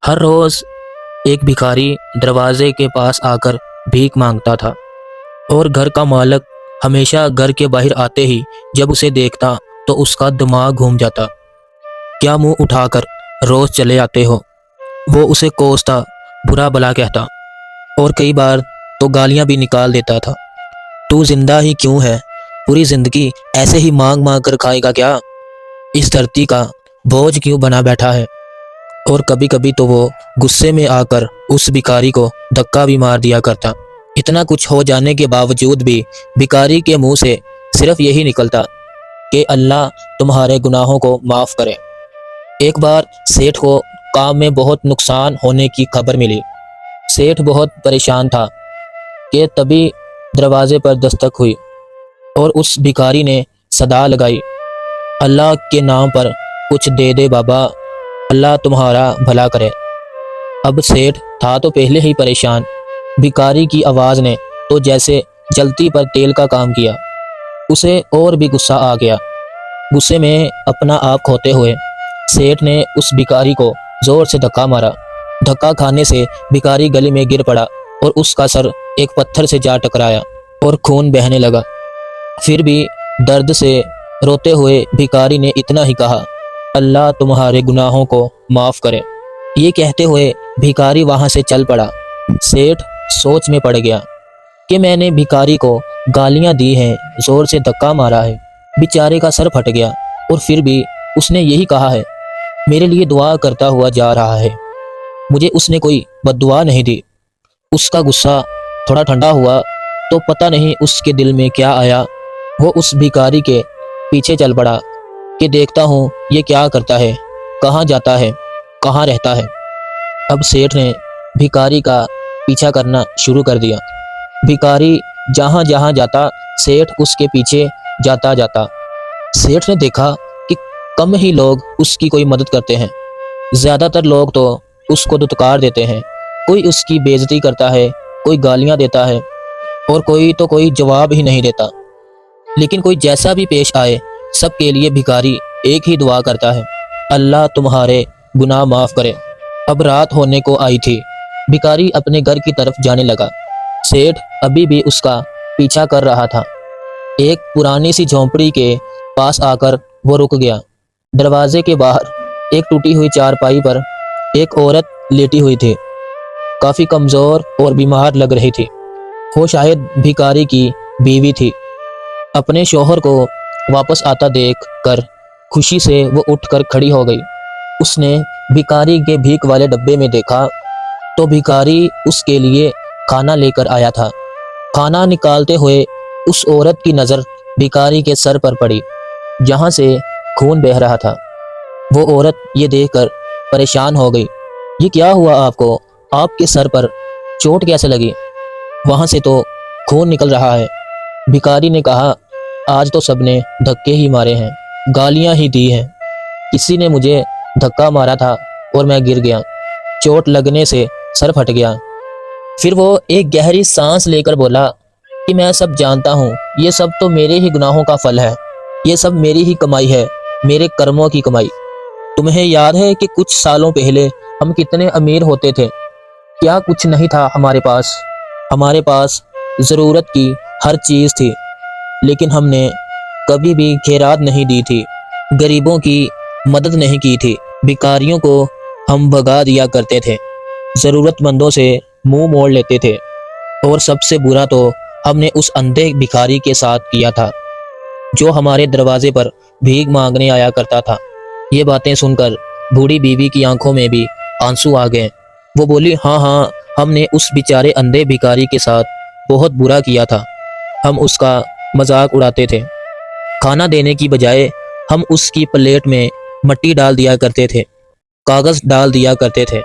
ہر روز ایک بھکاری دروازے کے پاس آ کر بھیک مانگتا تھا، اور گھر کا مالک ہمیشہ گھر کے باہر آتے ہی جب اسے دیکھتا تو اس کا دماغ گھوم جاتا۔ کیا منہ اٹھا کر روز چلے آتے ہو؟ وہ اسے کوستا، برا بلا کہتا، اور کئی بار تو گالیاں بھی نکال دیتا تھا۔ تو زندہ ہی کیوں ہے؟ پوری زندگی ایسے ہی مانگ مانگ کر کھائے گا کیا؟ اس دھرتی کا بوجھ کیوں بنا بیٹھا ہے؟ اور کبھی کبھی تو وہ غصے میں آ کر اس بھکاری کو دھکا بھی مار دیا کرتا۔ اتنا کچھ ہو جانے کے باوجود بھی بھکاری کے منہ سے صرف یہی نکلتا کہ اللہ تمہارے گناہوں کو معاف کرے۔ ایک بار سیٹھ کو کام میں بہت نقصان ہونے کی خبر ملی۔ سیٹھ بہت پریشان تھا کہ تبھی دروازے پر دستک ہوئی اور اس بھکاری نے صدا لگائی، اللہ کے نام پر کچھ دے دے بابا، اللہ تمہارا بھلا کرے۔ اب سیٹھ تھا تو پہلے ہی پریشان، بھکاری کی آواز نے تو جیسے جلتی پر تیل کا کام کیا۔ اسے اور بھی غصہ آ گیا۔ غصے میں اپنا آپ کھوتے ہوئے سیٹھ نے اس بھکاری کو زور سے دھکا مارا۔ دھکا کھانے سے بھکاری گلی میں گر پڑا اور اس کا سر ایک پتھر سے جا ٹکرایا اور خون بہنے لگا۔ پھر بھی درد سے روتے ہوئے بھکاری نے اتنا ہی کہا، اللہ تمہارے گناہوں کو معاف کرے۔ یہ کہتے ہوئے بھکاری وہاں سے چل پڑا۔ سیٹھ سوچ میں پڑ گیا کہ میں نے بھکاری کو گالیاں دی ہیں، زور سے دھکا مارا ہے، بیچارے کا سر پھٹ گیا، اور پھر بھی اس نے یہی کہا ہے، میرے لیے دعا کرتا ہوا جا رہا ہے، مجھے اس نے کوئی بد دعا نہیں دی۔ اس کا غصہ تھوڑا ٹھنڈا ہوا تو پتہ نہیں اس کے دل میں کیا آیا۔ وہ اس بھکاری کے پیچھے چل پڑا کہ دیکھتا ہوں یہ کیا کرتا ہے، کہاں جاتا ہے، کہاں رہتا ہے۔ اب سیٹھ نے بھکاری کا پیچھا کرنا شروع کر دیا۔ بھکاری جہاں جہاں جاتا سیٹھ اس کے پیچھے جاتا۔ سیٹھ نے دیکھا کہ کم ہی لوگ اس کی کوئی مدد کرتے ہیں، زیادہ تر لوگ تو اس کو دھتکار دیتے ہیں، کوئی اس کی بے عزتی کرتا ہے، کوئی گالیاں دیتا ہے، اور کوئی جواب ہی نہیں دیتا۔ لیکن کوئی جیسا بھی پیش آئے، سب کے لیے بھکاری ایک ہی دعا کرتا ہے، اللہ تمہارے گناہ معاف کرے۔ اب رات ہونے کو آئی تھی۔ بھکاری اپنے گھر کی طرف جانے لگا۔ سیٹھ ابھی بھی اس کا پیچھا کر رہا تھا۔ ایک پرانی سی جھونپڑی کے پاس آ کر وہ رک گیا۔ دروازے کے باہر ایک ٹوٹی ہوئی چارپائی پر ایک عورت لیٹی ہوئی تھی، کافی کمزور اور بیمار لگ رہی تھی۔ وہ شاید بھکاری کی بیوی تھی۔ اپنے شوہر کو واپس آتا دیکھ کر خوشی سے وہ اٹھ کر کھڑی ہو گئی۔ اس نے بھکاری کے بھیک والے ڈبے میں دیکھا تو بھکاری اس کے لیے کھانا لے کر آیا تھا۔ کھانا نکالتے ہوئے اس عورت کی نظر بھکاری کے سر پر پڑی، جہاں سے خون بہہ رہا تھا۔ وہ عورت یہ دیکھ کر پریشان ہو گئی، یہ کیا ہوا آپ کو؟ آپ کے سر پر چوٹ کیسے لگی؟ وہاں سے تو خون نکل رہا ہے۔ بھکاری نے کہا، آج تو سب نے دھکے ہی مارے ہیں، گالیاں ہی دی ہیں، کسی نے مجھے دھکا مارا تھا اور میں گر گیا، چوٹ لگنے سے سر پھٹ گیا۔ پھر وہ ایک گہری سانس لے کر بولا کہ میں سب جانتا ہوں، یہ سب تو میرے ہی گناہوں کا پھل ہے، یہ سب میری ہی کمائی ہے، میرے کرموں کی کمائی۔ تمہیں یاد ہے کہ کچھ سالوں پہلے ہم کتنے امیر ہوتے تھے؟ کیا کچھ نہیں تھا ہمارے پاس ضرورت کی ہر چیز تھی، لیکن ہم نے کبھی بھی خیرات نہیں دی تھی، غریبوں کی مدد نہیں کی تھی، بھکاریوں کو ہم بھگا دیا کرتے تھے، ضرورت مندوں سے منہ موڑ لیتے تھے، اور سب سے برا تو ہم نے اس اندھے بھکاری کے ساتھ کیا تھا جو ہمارے دروازے پر بھیک مانگنے آیا کرتا تھا۔ یہ باتیں سن کر بوڑھی بیوی کی آنکھوں میں بھی آنسو آ گئے۔ وہ بولی، ہاں، ہم نے اس بیچارے اندھے بھکاری کے ساتھ بہت برا کیا تھا، ہم اس کا مذاق اڑاتے تھے، کھانا دینے کی بجائے ہم اس کی پلیٹ میں مٹی ڈال دیا کرتے تھے، کاغذ ڈال دیا کرتے تھے،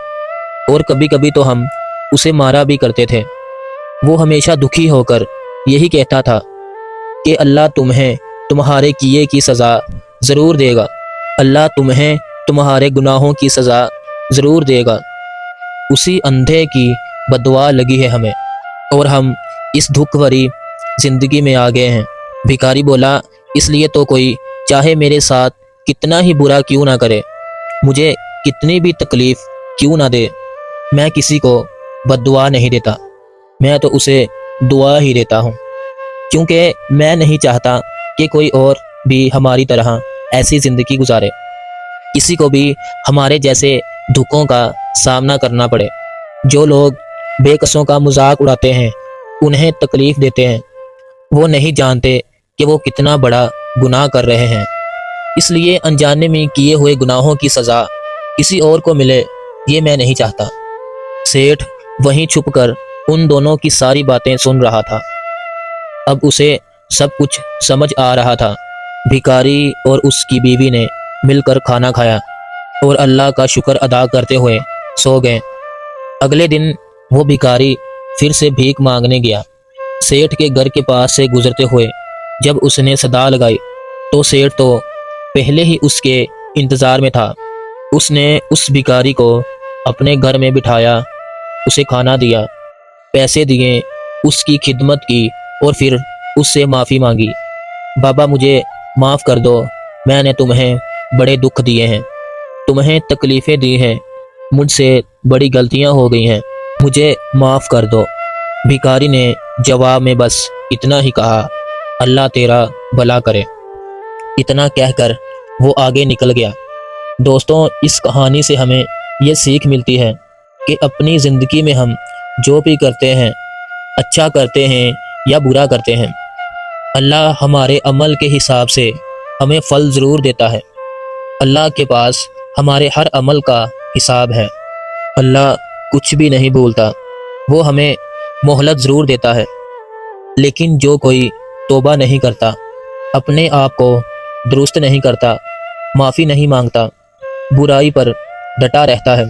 اور کبھی کبھی تو ہم اسے مارا بھی کرتے تھے۔ وہ ہمیشہ دکھی ہو کر یہی کہتا تھا کہ اللہ تمہیں تمہارے کیے کی سزا ضرور دے گا، اللہ تمہیں تمہارے گناہوں کی سزا ضرور دے گا۔ اسی اندھے کی بددعا لگی ہے ہمیں، اور ہم اس دکھ بھری زندگی میں آ گئے ہیں۔ بھکاری بولا، اس لیے تو کوئی چاہے میرے ساتھ کتنا ہی برا کیوں نہ کرے، مجھے کتنی بھی تکلیف کیوں نہ دے۔ میں کسی کو بد دعا نہیں دیتا، میں تو اسے دعا ہی دیتا ہوں، کیونکہ میں نہیں چاہتا کہ کوئی اور بھی ہماری طرح ایسی زندگی گزارے، کسی کو بھی ہمارے جیسے دکھوں کا سامنا کرنا پڑے۔ جو لوگ بے قصوں کا مذاق اڑاتے ہیں، انہیں تکلیف دیتے ہیں، وہ نہیں جانتے کہ وہ کتنا بڑا گناہ کر رہے ہیں۔ اس لیے انجانے میں کیے ہوئے گناہوں کی سزا کسی اور کو ملے، یہ میں نہیں چاہتا۔ سیٹھ وہیں چھپ کر ان دونوں کی ساری باتیں سن رہا تھا۔ اب اسے سب کچھ سمجھ آ رہا تھا۔ بھکاری اور اس کی بیوی نے مل کر کھانا کھایا اور اللہ کا شکر ادا کرتے ہوئے سو گئے۔ اگلے دن وہ بھکاری پھر سے بھیک مانگنے گیا۔ سیٹھ کے گھر کے پاس سے گزرتے ہوئے جب اس نے صدا لگائی تو سیٹھ تو پہلے ہی اس کے انتظار میں تھا۔ اس نے اس بھکاری کو اپنے گھر میں بٹھایا، اسے کھانا دیا، پیسے دیے، اس کی خدمت کی اور پھر اس سے معافی مانگی۔ بابا مجھے معاف کر دو، میں نے تمہیں بڑے دکھ دیے ہیں، تمہیں تکلیفیں دی ہیں، مجھ سے بڑی غلطیاں ہو گئی ہیں، مجھے معاف کر دو۔ بھکاری نے جواب میں بس اتنا ہی کہا، اللہ تیرا بھلا کرے۔ اتنا کہہ کر وہ آگے نکل گیا۔ دوستوں، اس کہانی سے ہمیں یہ سیکھ ملتی ہے کہ اپنی زندگی میں ہم جو بھی کرتے ہیں، اچھا کرتے ہیں یا برا کرتے ہیں، اللہ ہمارے عمل کے حساب سے ہمیں پھل ضرور دیتا ہے۔ اللہ کے پاس ہمارے ہر عمل کا حساب ہے۔ اللہ کچھ بھی نہیں بھولتا، وہ ہمیں مہلت ضرور دیتا ہے، لیکن جو کوئی توبہ نہیں کرتا، اپنے آپ کو درست نہیں کرتا، معافی نہیں مانگتا، برائی پر ڈٹا رہتا ہے،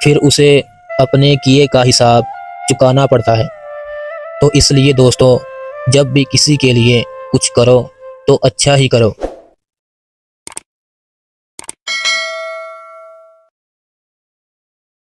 پھر اسے اپنے کیے کا حساب چکانا پڑتا ہے۔ تو اس لیے دوستو، جب بھی کسی کے لیے کچھ کرو تو اچھا ہی کرو۔